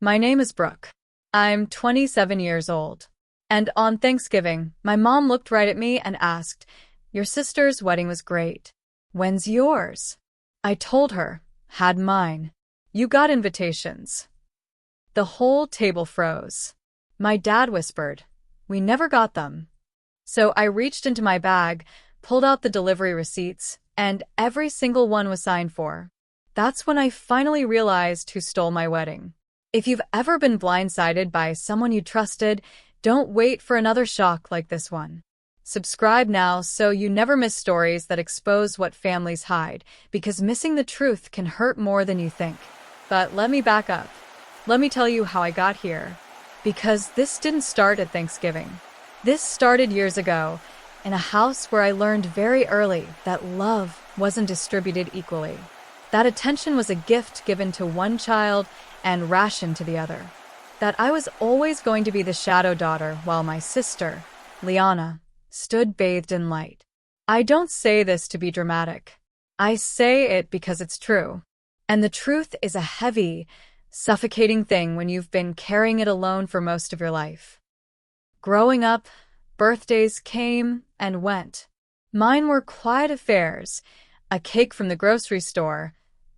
My name is Brooke. I'm 27 years old. And on Thanksgiving, my mom looked right at me and asked, "Your sister's wedding was great. When's yours?" I told her, "Had mine. You got invitations." The whole table froze. My dad whispered, "We never got them." So I reached into my bag, pulled out the delivery receipts, and every single one was signed for. That's when I finally realized who stole my wedding. If you've ever been blindsided by someone you trusted, don't wait for another shock like this one. Subscribe now so you never miss stories that expose what families hide, because missing the truth can hurt more than you think. But let me back up. Let me tell you how I got here. Because this didn't start at Thanksgiving. This started years ago, in a house where I learned very early that love wasn't distributed equally. That attention was a gift given to one child and rationed to the other. That I was always going to be the shadow daughter while my sister, Liana, stood bathed in light. I don't say this to be dramatic. I say it because it's true. And the truth is a heavy, suffocating thing when you've been carrying it alone for most of your life. Growing up, birthdays came and went. Mine were quiet affairs, a cake from the grocery store,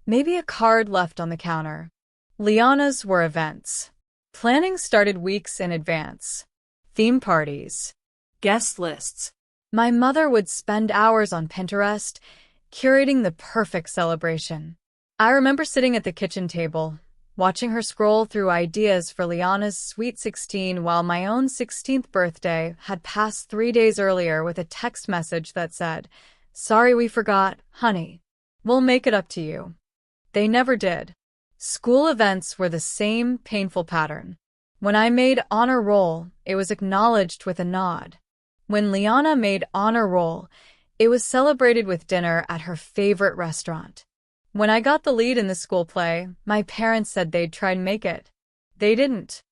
maybe a card left on the counter. Liana's were events. Planning started weeks in advance. Theme parties, guest lists. My mother would spend hours on Pinterest, curating the perfect celebration. I remember sitting at the kitchen table, watching her scroll through ideas for Liana's Sweet 16 while my own 16th birthday had passed 3 days earlier with a text message that said, "Sorry we forgot, honey. We'll make it up to you." They never did. School events were the same painful pattern. When I made honor roll, it was acknowledged with a nod. When Liana made honor roll, it was celebrated with dinner at her favorite restaurant. When I got the lead in the school play, my parents said they'd try and make it. They didn't.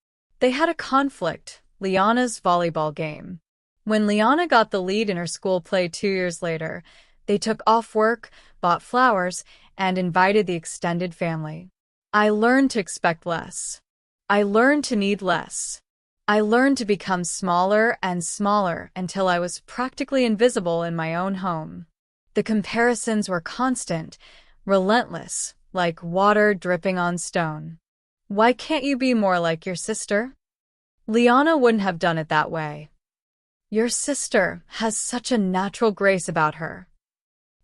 They had a conflict, Liana's volleyball game. When Liana got the lead in her school play 2 years later, they took off work, bought flowers, and invited the extended family. I learned to expect less. I learned to need less. I learned to become smaller and smaller until I was practically invisible in my own home. The comparisons were constant, relentless, like water dripping on stone. "Why can't you be more like your sister?" Liana wouldn't have done it that way. "Your sister has such a natural grace about her."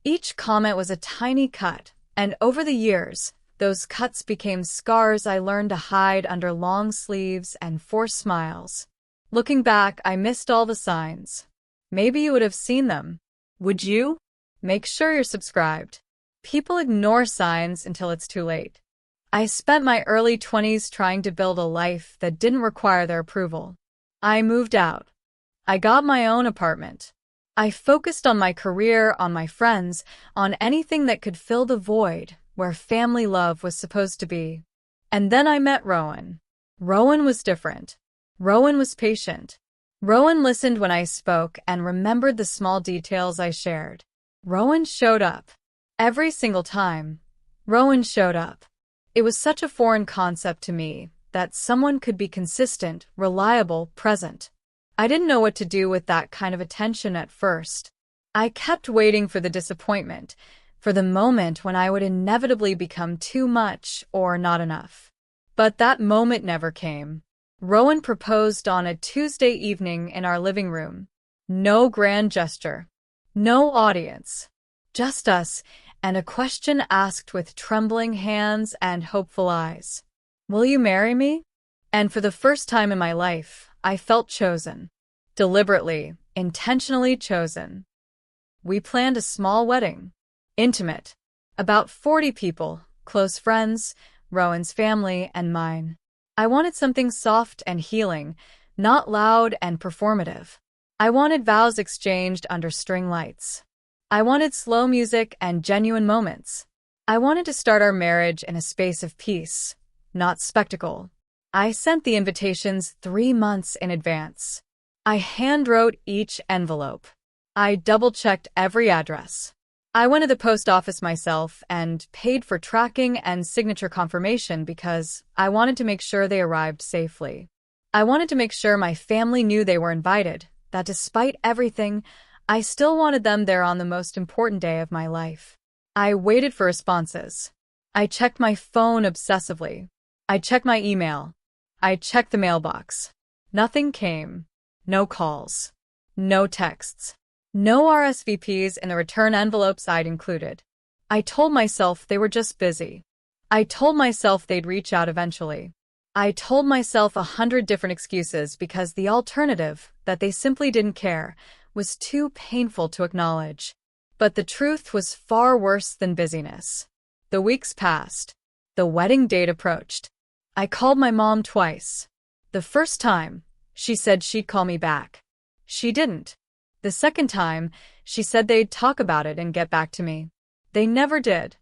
Each comment was a tiny cut, and over the years, those cuts became scars I learned to hide under long sleeves and forced smiles. Looking back, I missed all the signs. Maybe you would have seen them. Would you? Make sure you're subscribed. People ignore signs until it's too late. I spent my early 20s trying to build a life that didn't require their approval. I moved out. I got my own apartment. I focused on my career, on my friends, on anything that could fill the void where family love was supposed to be. And then I met Rowan. Rowan was different. Rowan was patient. Rowan listened when I spoke and remembered the small details I shared. Rowan showed up. Every single time, Rowan showed up. It was such a foreign concept to me, that someone could be consistent, reliable, present. I didn't know what to do with that kind of attention at first. I kept waiting for the disappointment, for the moment when I would inevitably become too much or not enough. But that moment never came. Rowan proposed on a Tuesday evening in our living room. No grand gesture. No audience. Just us, and a question asked with trembling hands and hopeful eyes. "Will you marry me?" And for the first time in my life, I felt chosen. Deliberately, intentionally chosen. We planned a small wedding. Intimate. About 40 people, close friends, Rowan's family, and mine. I wanted something soft and healing, not loud and performative. I wanted vows exchanged under string lights. I wanted slow music and genuine moments. I wanted to start our marriage in a space of peace, not spectacle. I sent the invitations 3 months in advance. I handwrote each envelope. I double-checked every address. I went to the post office myself and paid for tracking and signature confirmation because I wanted to make sure they arrived safely. I wanted to make sure my family knew they were invited, that despite everything, I still wanted them there on the most important day of my life. I waited for responses. I checked my phone obsessively. I checked my email. I checked the mailbox. Nothing came. No calls. No texts. No RSVPs in the return envelopes I'd included. I told myself they were just busy. I told myself they'd reach out eventually. I told myself 100 different excuses because the alternative, that they simply didn't care, was too painful to acknowledge. But the truth was far worse than busyness. The weeks passed. The wedding date approached. I called my mom twice. The first time, she said she'd call me back. She didn't. The second time, she said they'd talk about it and get back to me. They never did.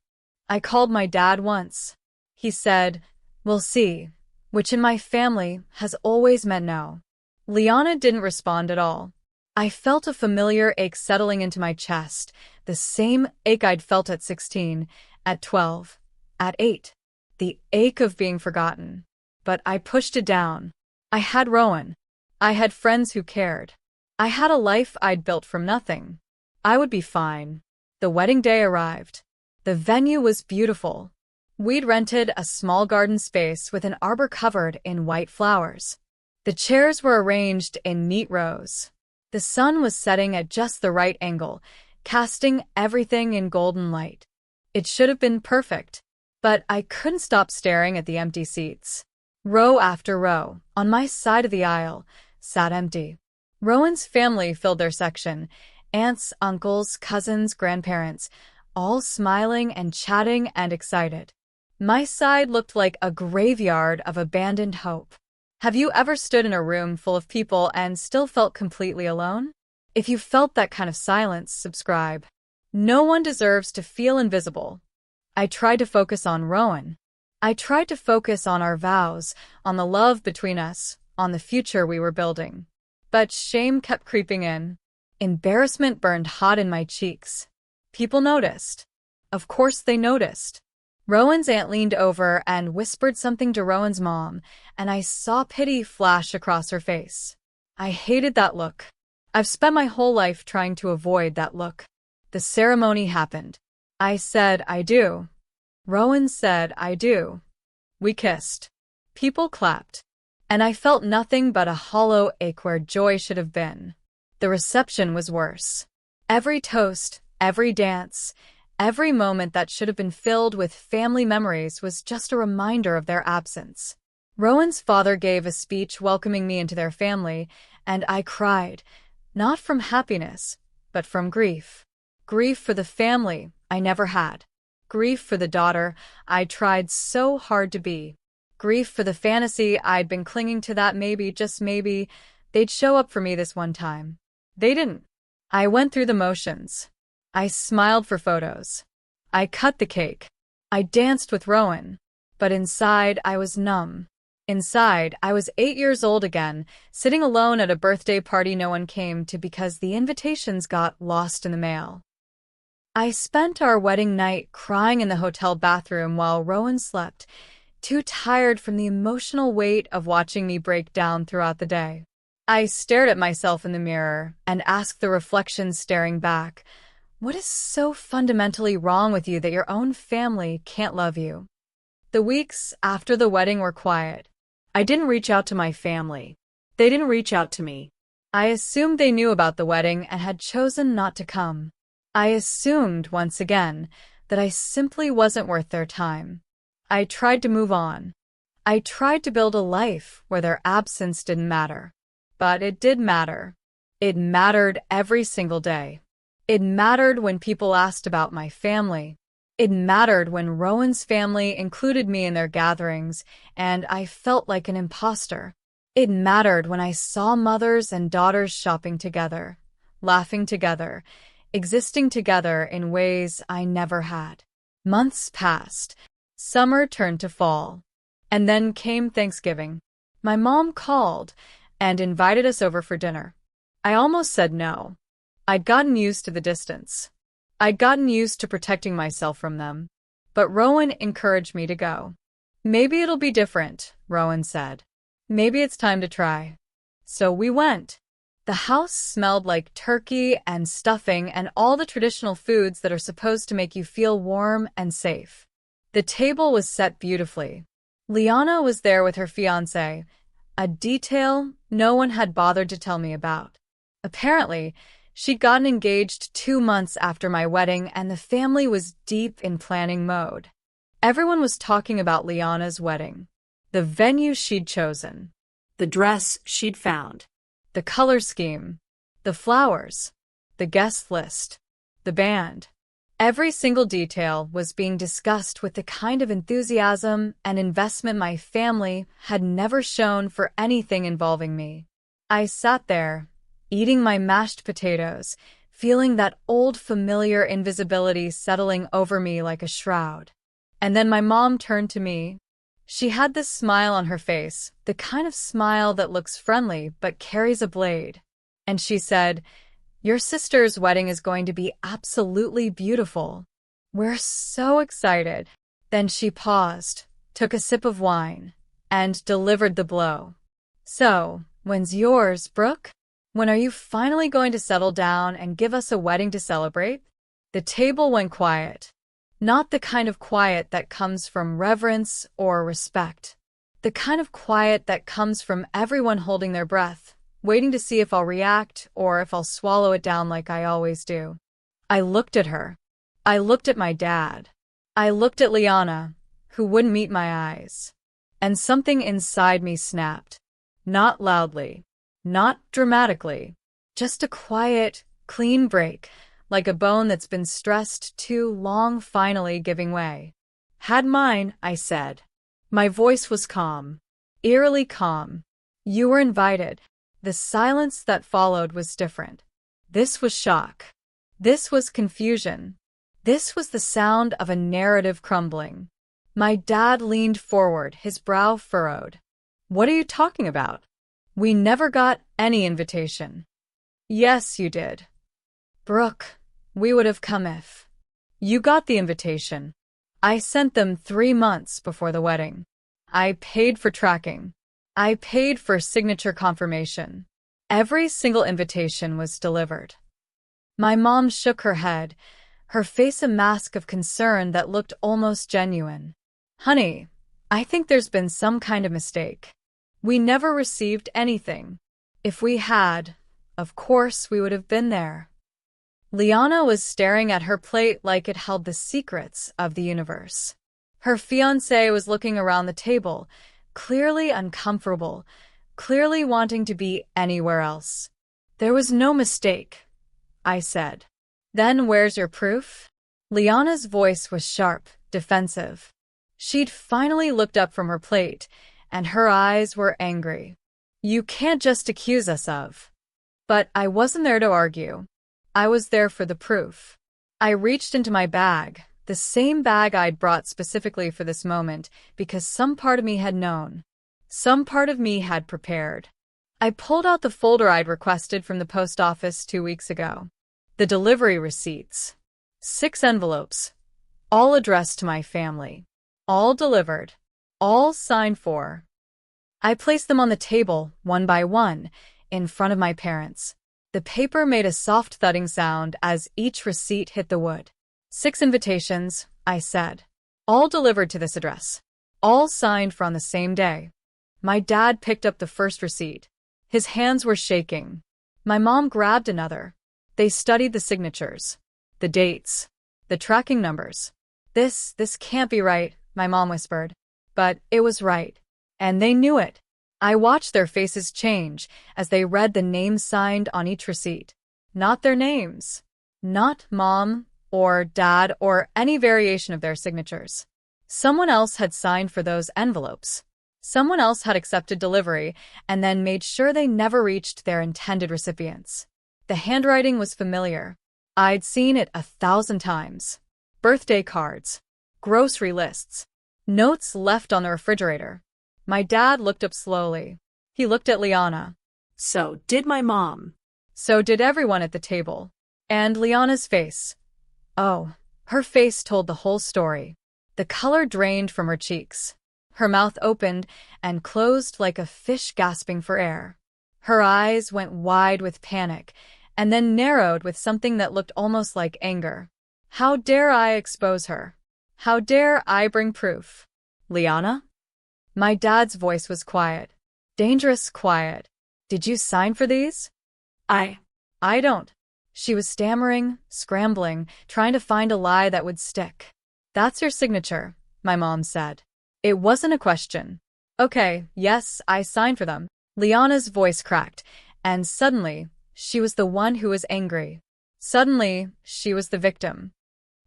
I called my dad once. He said, "We'll see," which in my family has always meant no. Liana didn't respond at all. I felt a familiar ache settling into my chest, the same ache I'd felt at 16, at 12, at 8. The ache of being forgotten. But I pushed it down. I had Rowan. I had friends who cared. I had a life I'd built from nothing. I would be fine. The wedding day arrived. The venue was beautiful. We'd rented a small garden space with an arbor covered in white flowers. The chairs were arranged in neat rows. The sun was setting at just the right angle, casting everything in golden light. It should have been perfect, but I couldn't stop staring at the empty seats. Row after row, on my side of the aisle, sat empty. Rowan's family filled their section, aunts, uncles, cousins, grandparents, all smiling and chatting and excited. My side looked like a graveyard of abandoned hope. Have you ever stood in a room full of people and still felt completely alone? If you felt that kind of silence, subscribe. No one deserves to feel invisible. I tried to focus on Rowan. I tried to focus on our vows, on the love between us, on the future we were building. But shame kept creeping in. Embarrassment burned hot in my cheeks. People noticed. Of course they noticed. Rowan's aunt leaned over and whispered something to Rowan's mom, and I saw pity flash across her face. I hated that look. I've spent my whole life trying to avoid that look. The ceremony happened. I said, "I do." Rowan said, "I do." We kissed. People clapped. And I felt nothing but a hollow ache where joy should have been. The reception was worse. Every toast, every dance, every moment that should have been filled with family memories was just a reminder of their absence. Rowan's father gave a speech welcoming me into their family, and I cried, not from happiness, but from grief. Grief for the family I never had. Grief for the daughter I tried so hard to be. Grief for the fantasy I'd been clinging to that maybe, just maybe, they'd show up for me this one time. They didn't. I went through the motions. I smiled for photos. I cut the cake. I danced with Rowan. But inside, I was numb. Inside, I was 8 years old again, sitting alone at a birthday party no one came to because the invitations got lost in the mail. I spent our wedding night crying in the hotel bathroom while Rowan slept, too tired from the emotional weight of watching me break down throughout the day. I stared at myself in the mirror and asked the reflection staring back, "What is so fundamentally wrong with you that your own family can't love you?" The weeks after the wedding were quiet. I didn't reach out to my family. They didn't reach out to me. I assumed they knew about the wedding and had chosen not to come. I assumed, once again, that I simply wasn't worth their time. I tried to move on. I tried to build a life where their absence didn't matter. But it did matter. It mattered every single day. It mattered when people asked about my family. It mattered when Rowan's family included me in their gatherings, and I felt like an imposter. It mattered when I saw mothers and daughters shopping together, laughing together, existing together in ways I never had. Months passed. Summer turned to fall. And then came Thanksgiving. My mom called and invited us over for dinner. I almost said no. I'd gotten used to the distance. I'd gotten used to protecting myself from them. But Rowan encouraged me to go. Maybe it'll be different, Rowan said. Maybe it's time to try. So we went. The house smelled like turkey and stuffing and all the traditional foods that are supposed to make you feel warm and safe. The table was set beautifully. Liana was there with her fiancé, a detail no one had bothered to tell me about. Apparently, she'd gotten engaged 2 months after my wedding and the family was deep in planning mode. Everyone was talking about Liana's wedding, the venue she'd chosen, The dress she'd found. the color scheme, the flowers, the guest list, the band. Every single detail was being discussed with the kind of enthusiasm and investment my family had never shown for anything involving me. I sat there, eating my mashed potatoes, feeling that old familiar invisibility settling over me like a shroud. And then my mom turned to me. She had this smile on her face, the kind of smile that looks friendly but carries a blade. And she said, "Your sister's wedding is going to be absolutely beautiful. We're so excited." Then she paused, took a sip of wine, and delivered the blow. "So, when's yours, Brooke? When are you finally going to settle down and give us a wedding to celebrate?" The table went quiet. Not the kind of quiet that comes from reverence or respect. The kind of quiet that comes from everyone holding their breath, waiting to see if I'll react or if I'll swallow it down like I always do. I looked at her. I looked at my dad. I looked at Liana, who wouldn't meet my eyes. And something inside me snapped. Not loudly. Not dramatically. Just a quiet, clean break, like a bone that's been stressed too long finally giving way. "Had mine," I said. My voice was calm. Eerily calm. "You were invited." The silence that followed was different. This was shock. This was confusion. This was the sound of a narrative crumbling. My dad leaned forward, his brow furrowed. "What are you talking about? We never got any invitation." "Yes, you did. Brooke, we would have come if you got the invitation. I sent them 3 months before the wedding. I paid for tracking. I paid for signature confirmation. Every single invitation was delivered." My mom shook her head, her face a mask of concern that looked almost genuine. "Honey, I think there's been some kind of mistake. We never received anything. If we had, of course we would have been there." Liana was staring at her plate like it held the secrets of the universe. Her fiancé was looking around the table, clearly uncomfortable, clearly wanting to be anywhere else. "There was no mistake," I said. "Then where's your proof?" Liana's voice was sharp, defensive. She'd finally looked up from her plate, and her eyes were angry. "You can't just accuse us of." But I wasn't there to argue. I was there for the proof. I reached into my bag, the same bag I'd brought specifically for this moment, because some part of me had known. Some part of me had prepared. I pulled out the folder I'd requested from the post office 2 weeks ago. The delivery receipts. 6 envelopes, all addressed to my family. All delivered. All signed for. I placed them on the table, one by one, in front of my parents. The paper made a soft thudding sound as each receipt hit the wood. 6 invitations, I said. All delivered to this address. All signed for on the same day. My dad picked up the first receipt. His hands were shaking. My mom grabbed another. They studied the signatures, the dates, the tracking numbers. This can't be right, my mom whispered. But it was right. And they knew it. I watched their faces change as they read the names signed on each receipt. Not their names. Not mom or dad or any variation of their signatures. Someone else had signed for those envelopes. Someone else had accepted delivery and then made sure they never reached their intended recipients. The handwriting was familiar. I'd seen it 1,000 times. Birthday cards. Grocery lists. Notes left on the refrigerator. My dad looked up slowly. He looked at Liana. "So did my mom." So did everyone at the table. And Liana's face. Oh, her face told the whole story. The color drained from her cheeks. Her mouth opened and closed like a fish gasping for air. Her eyes went wide with panic, and then narrowed with something that looked almost like anger. How dare I expose her? How dare I bring proof? Liana? My dad's voice was quiet. Dangerous quiet. Did you sign for these? I I don't. She was stammering, scrambling, trying to find a lie that would stick. That's your signature, my mom said. It wasn't a question. Okay, yes, I signed for them. Liana's voice cracked, and suddenly, she was the one who was angry. Suddenly, she was the victim.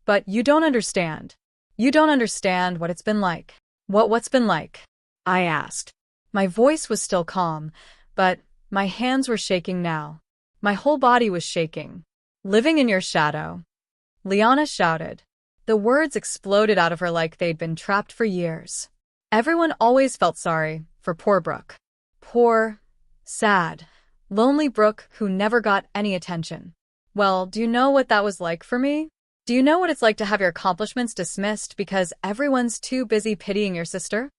But you don't understand. You don't understand what it's been like. What's been like? I asked. My voice was still calm, but my hands were shaking now. My whole body was shaking. Living in your shadow. Liana shouted. The words exploded out of her like they'd been trapped for years. Everyone always felt sorry for poor Brooke. Poor, sad, lonely Brooke who never got any attention. Well, do you know what that was like for me? Do you know what it's like to have your accomplishments dismissed because everyone's too busy pitying your sister?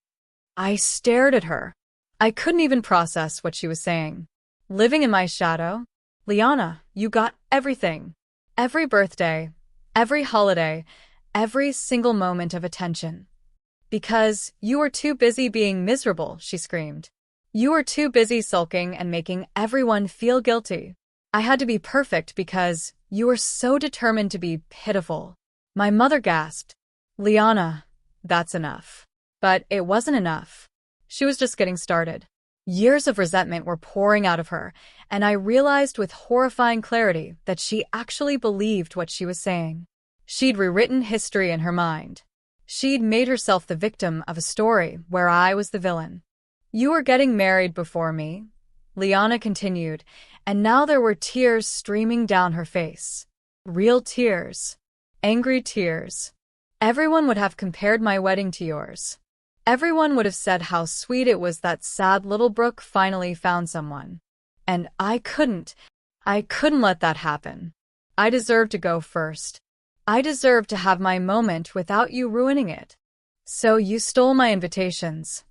I stared at her. I couldn't even process what she was saying. Living in my shadow? Liana, you got everything. Every birthday, every holiday, every single moment of attention. Because you were too busy being miserable, she screamed. You were too busy sulking and making everyone feel guilty. I had to be perfect because you were so determined to be pitiful. My mother gasped. Liana, that's enough. But it wasn't enough. She was just getting started. Years of resentment were pouring out of her, and I realized with horrifying clarity that she actually believed what she was saying. She'd rewritten history in her mind. She'd made herself the victim of a story where I was the villain. You were getting married before me, Liana continued, and now there were tears streaming down her face. Real tears. Angry tears. Everyone would have compared my wedding to yours. Everyone would have said how sweet it was that sad little Brooke finally found someone. And I couldn't let that happen. I deserved to go first. I deserved to have my moment without you ruining it. So you stole my invitations.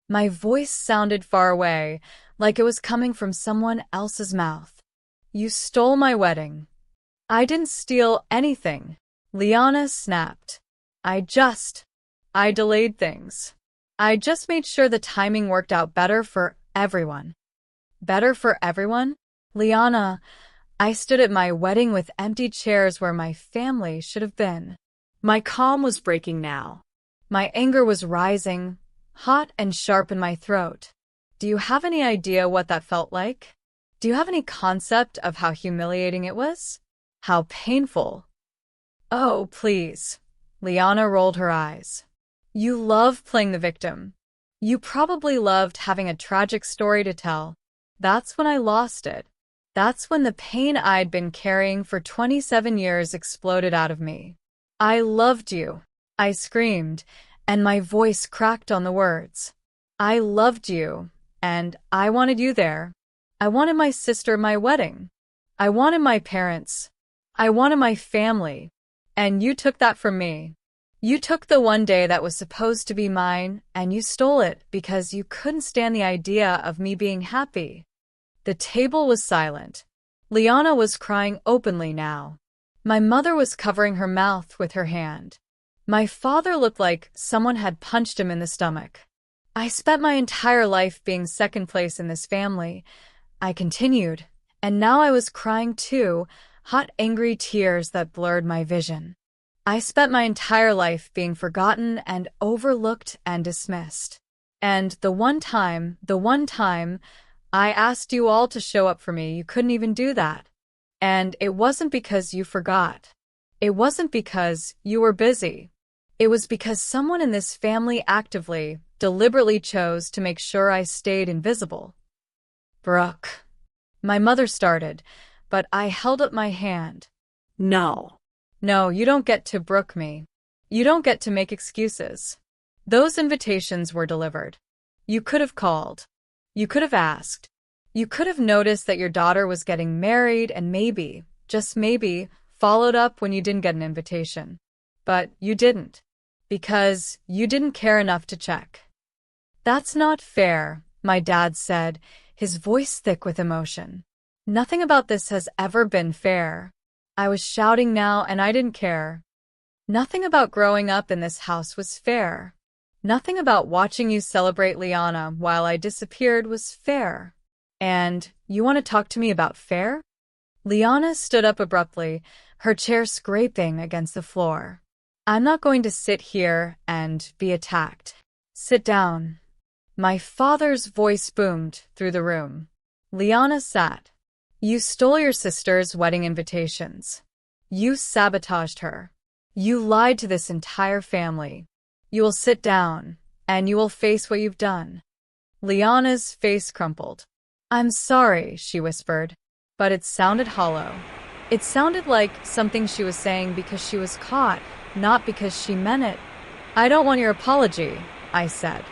My voice sounded far away, like it was coming from someone else's mouth. You stole my wedding. I didn't steal anything. Liana snapped. I delayed things. I just made sure the timing worked out better for everyone. Better for everyone? Liana, I stood at my wedding with empty chairs where my family should have been. My calm was breaking now. My anger was rising, hot and sharp in my throat. Do you have any idea what that felt like? Do you have any concept of how humiliating it was? How painful? Oh, please. Liana rolled her eyes. You love playing the victim. You probably loved having a tragic story to tell. That's when I lost it. That's when the pain I'd been carrying for 27 years exploded out of me. I loved you, I screamed, and my voice cracked on the words. I loved you, and I wanted you there. I wanted my sister at my wedding. I wanted my parents. I wanted my family. And you took that from me. You took the one day that was supposed to be mine, and you stole it because you couldn't stand the idea of me being happy. The table was silent. Liana was crying openly now. My mother was covering her mouth with her hand. My father looked like someone had punched him in the stomach. I spent my entire life being second place in this family, I continued, and now I was crying too, hot, angry tears that blurred my vision. I spent my entire life being forgotten and overlooked and dismissed. And the one time I asked you all to show up for me, you couldn't even do that. And it wasn't because you forgot. It wasn't because you were busy. It was because someone in this family actively, deliberately chose to make sure I stayed invisible. Brooke. My mother started, but I held up my hand. No. No, you don't get to Brooke me. You don't get to make excuses. Those invitations were delivered. You could have called. You could have asked. You could have noticed that your daughter was getting married and maybe, just maybe, followed up when you didn't get an invitation. But you didn't. Because you didn't care enough to check. That's not fair, my dad said, his voice thick with emotion. Nothing about this has ever been fair. I was shouting now and I didn't care. Nothing about growing up in this house was fair. Nothing about watching you celebrate Liana while I disappeared was fair. And you want to talk to me about fair? Liana stood up abruptly, her chair scraping against the floor. I'm not going to sit here and be attacked. Sit down. My father's voice boomed through the room. Liana sat. You stole your sister's wedding invitations. You sabotaged her. You lied to this entire family. You will sit down, and you will face what you've done. Liana's face crumpled. I'm sorry, she whispered, but it sounded hollow. It sounded like something she was saying because she was caught, not because she meant it. I don't want your apology, I said.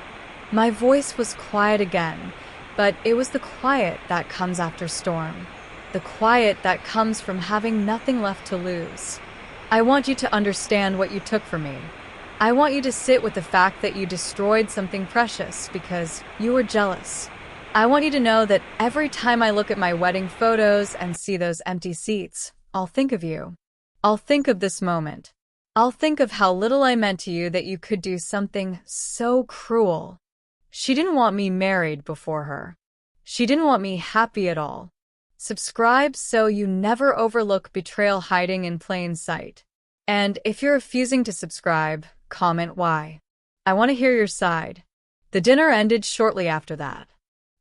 My voice was quiet again, but it was the quiet that comes after storm. The quiet that comes from having nothing left to lose. I want you to understand what you took from me. I want you to sit with the fact that you destroyed something precious because you were jealous. I want you to know that every time I look at my wedding photos and see those empty seats, I'll think of you. I'll think of this moment. I'll think of how little I meant to you that you could do something so cruel. She didn't want me married before her. She didn't want me happy at all. Subscribe so you never overlook betrayal hiding in plain sight. And if you're refusing to subscribe, comment why. I want to hear your side. The dinner ended shortly after that.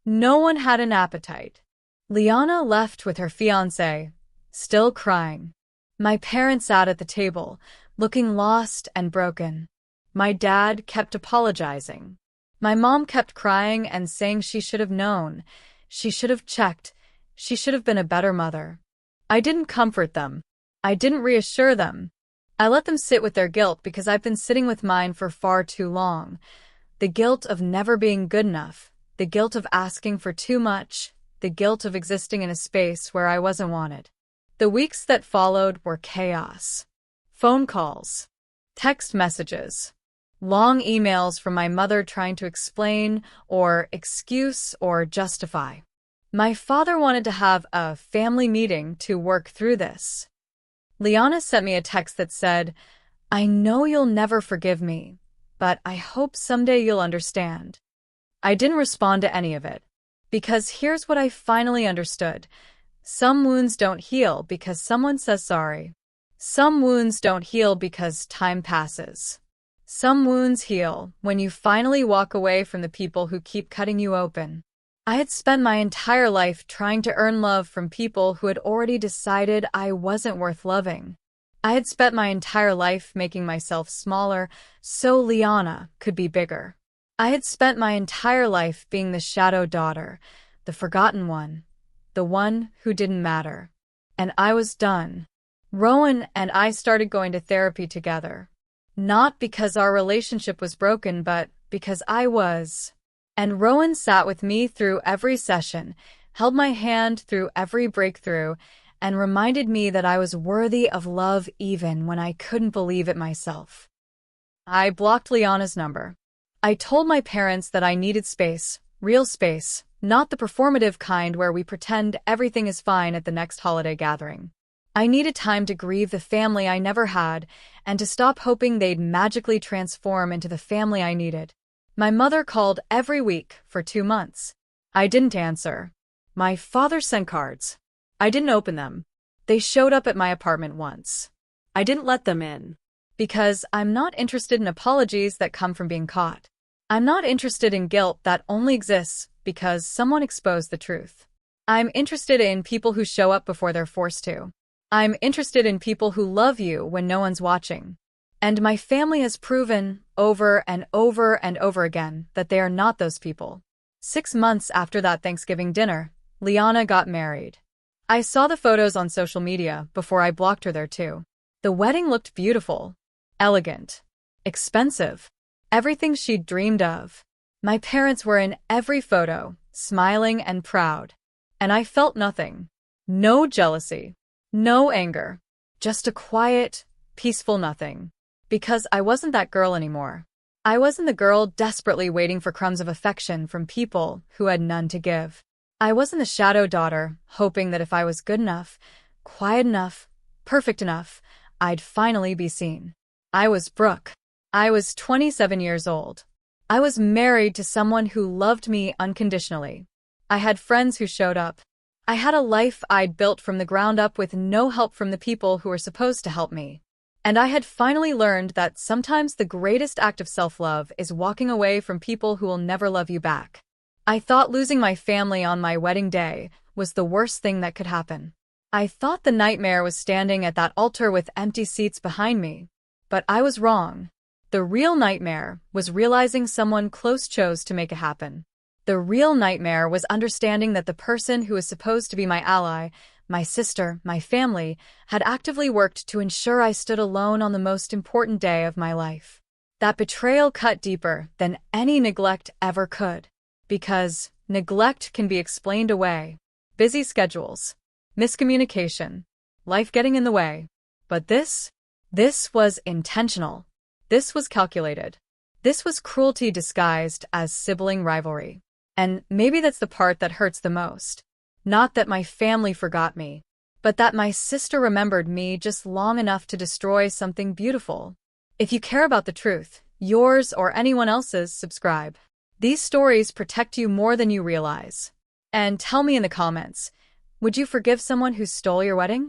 No one had an appetite. Liana left with her fiancé, still crying. My parents sat at the table, looking lost and broken. My dad kept apologizing. My mom kept crying and saying she should have known. She should have checked. She should have been a better mother. I didn't comfort them. I didn't reassure them. I let them sit with their guilt because I've been sitting with mine for far too long. The guilt of never being good enough. The guilt of asking for too much. The guilt of existing in a space where I wasn't wanted. The weeks that followed were chaos. Phone calls. Text messages. Long emails from my mother trying to explain or excuse or justify. My father wanted to have a family meeting to work through this. Liana sent me a text that said, I know you'll never forgive me, but I hope someday you'll understand. I didn't respond to any of it, because here's what I finally understood. Some wounds don't heal because someone says sorry. Some wounds don't heal because time passes. Some wounds heal when you finally walk away from the people who keep cutting you open. I had spent my entire life trying to earn love from people who had already decided I wasn't worth loving. I had spent my entire life making myself smaller so Liana could be bigger. I had spent my entire life being the shadow daughter, the forgotten one, the one who didn't matter. And I was done. Rowan and I started going to therapy together. Not because our relationship was broken, but because I was. And Rowan sat with me through every session, held my hand through every breakthrough, and reminded me that I was worthy of love even when I couldn't believe it myself. I blocked Liana's number. I told my parents that I needed space, real space, not the performative kind where we pretend everything is fine at the next holiday gathering. I needed time to grieve the family I never had and to stop hoping they'd magically transform into the family I needed. My mother called every week for 2 months. I didn't answer. My father sent cards. I didn't open them. They showed up at my apartment once. I didn't let them in. Because I'm not interested in apologies that come from being caught. I'm not interested in guilt that only exists because someone exposed the truth. I'm interested in people who show up before they're forced to. I'm interested in people who love you when no one's watching. And my family has proven over and over and over again that they are not those people. 6 months after that Thanksgiving dinner, Liana got married. I saw the photos on social media before I blocked her there too. The wedding looked beautiful, elegant, expensive, everything she'd dreamed of. My parents were in every photo, smiling and proud. And I felt nothing. No jealousy. No anger. Just a quiet, peaceful nothing. Because I wasn't that girl anymore. I wasn't the girl desperately waiting for crumbs of affection from people who had none to give. I wasn't the shadow daughter, hoping that if I was good enough, quiet enough, perfect enough, I'd finally be seen. I was Brooke. I was 27 years old. I was married to someone who loved me unconditionally. I had friends who showed up. I had a life I'd built from the ground up with no help from the people who were supposed to help me. And I had finally learned that sometimes the greatest act of self-love is walking away from people who will never love you back. I thought losing my family on my wedding day was the worst thing that could happen. I thought the nightmare was standing at that altar with empty seats behind me. But I was wrong. The real nightmare was realizing someone close chose to make it happen. The real nightmare was understanding that the person who was supposed to be my ally, my sister, my family, had actively worked to ensure I stood alone on the most important day of my life. That betrayal cut deeper than any neglect ever could. Because neglect can be explained away. Busy schedules, miscommunication, life getting in the way. But this was intentional. This was calculated. This was cruelty disguised as sibling rivalry. And maybe that's the part that hurts the most. Not that my family forgot me, but that my sister remembered me just long enough to destroy something beautiful. If you care about the truth, yours or anyone else's, subscribe. These stories protect you more than you realize. And tell me in the comments, would you forgive someone who stole your wedding?